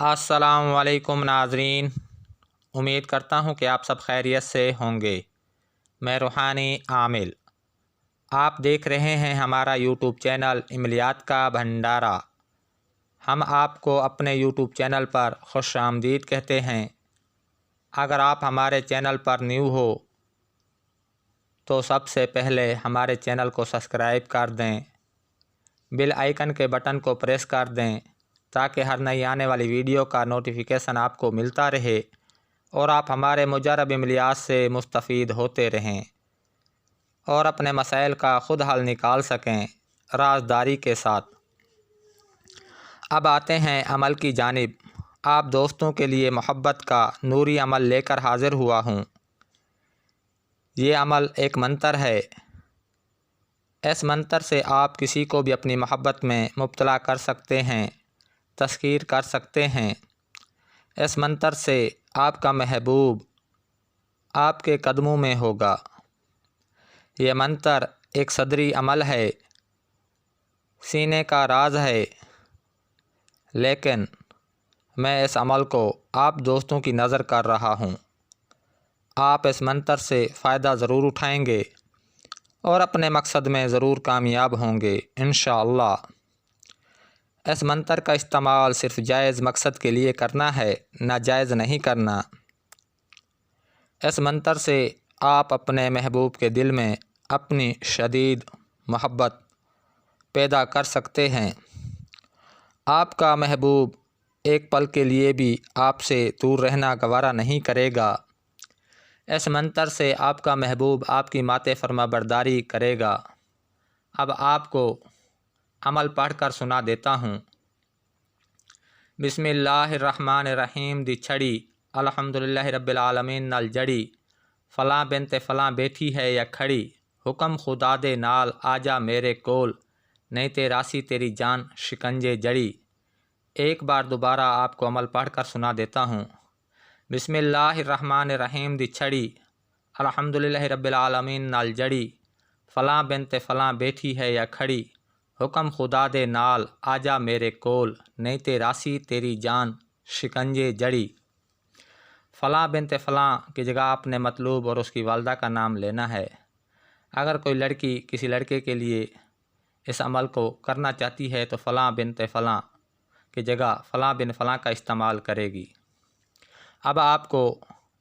अस्सलाम वालेकुम नाज़रीन, उम्मीद करता हूँ कि आप सब खैरियत से होंगे। मैं रूहानी आमिल, आप देख रहे हैं हमारा यूट्यूब चैनल इमलियात का भंडारा। हम आपको अपने यूट्यूब चैनल पर खुश आमदीद कहते हैं। अगर आप हमारे चैनल पर न्यू हो तो सबसे पहले हमारे चैनल को सब्सक्राइब कर दें, बेल आइकन के बटन को प्रेस कर दें ताकि हर नई आने वाली वीडियो का नोटिफिकेशन आपको मिलता रहे और आप हमारे मुजरब इमलियात से मुस्तफ़ीद होते रहें और अपने मसाइल का ख़ुद हल निकाल सकें राजदारी के साथ। अब आते हैं अमल की जानिब। आप दोस्तों के लिए मोहब्बत का नूरी अमल लेकर हाज़िर हुआ हूँ। ये अमल एक मंतर है। इस मंतर से आप किसी को भी अपनी मोहब्बत में मुब्तला कर सकते हैं, तस्खीर कर सकते हैं। इस मंतर से आपका महबूब आपके कदमों में होगा। ये मंतर एक सदरी अमल है, सीने का राज है, लेकिन मैं इस अमल को आप दोस्तों की नज़र कर रहा हूँ। आप इस मंतर से फ़ायदा ज़रूर उठाएंगे और अपने मकसद में ज़रूर कामयाब होंगे इंशाअल्लाह। इस मंतर का इस्तेमाल सिर्फ़ जायज़ मकसद के लिए करना है, नाजायज़ नहीं करना। इस मंतर से आप अपने महबूब के दिल में अपनी शदीद मोहब्बत पैदा कर सकते हैं। आपका महबूब एक पल के लिए भी आपसे दूर रहना गवारा नहीं करेगा। इस मंतर से आपका महबूब आपकी माते फरमाबरदारी करेगा। अब आपको अमल पढ़ कर सुना देता हूँ। बिस्मिल्लाहिर्रहमानिर्रहीम दी छड़ी अल्हम्दुलिल्लाहि रब्बिल आलमीन नाल जड़ी, फ़लाँ बिनते फ़लाँ बैठी है या खड़ी, हुक्म खुदा दे नाल आजा मेरे कोल, नहीं ते रासी तेरी जान शिकंजे जड़ी। एक बार दोबारा आपको अमल पढ़ कर सुना देता हूँ। बिस्मिल्लाहिर्रहमानिर्रहीम दी छड़ी अल्हम्दुलिल्लाहि रब्बिल आलमीन नाल जड़ी, फ़लाँ बिनते फ़लाँ बैठी है या खड़ी, हुक्म खुदा दे नाल आजा मेरे कोल, नहीं ते रासी तेरी जान शिकंजे जड़ी। फ़लाँ बिनते फ़लाँ की जगह आपने मतलूब और उसकी वालदा का नाम लेना है। अगर कोई लड़की किसी लड़के के लिए इस अमल को करना चाहती है तो फ़लाँ बिनते फ़लाँ की जगह फ़लाँ बिन फ़लाँ का इस्तेमाल करेगी। अब आपको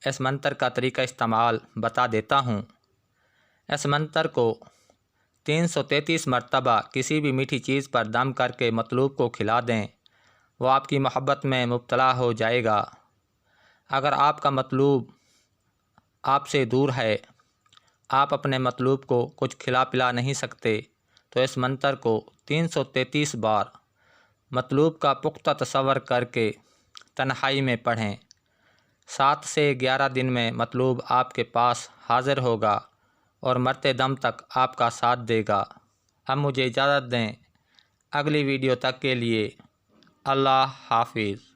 इस मंतर का तरीका इस्तेमाल बता देता हूँ। इस मंतर को 333 मरतबा किसी भी मीठी चीज़ पर दम करके मतलूब को खिला दें, वो आपकी मोहब्बत में मुब्तला हो जाएगा। अगर आपका मतलूब आपसे दूर है, आप अपने मतलूब को कुछ खिला पिला नहीं सकते, तो इस मंतर को 333 बार मतलूब का पुख्ता तसव्वुर करके तन्हाई में पढ़ें। 7 से 11 दिन में मतलूब आपके पास हाज़िर होगा और मरते दम तक आपका साथ देगा। अब मुझे इजाज़त दें। अगली वीडियो तक के लिए अल्लाह हाफिज़।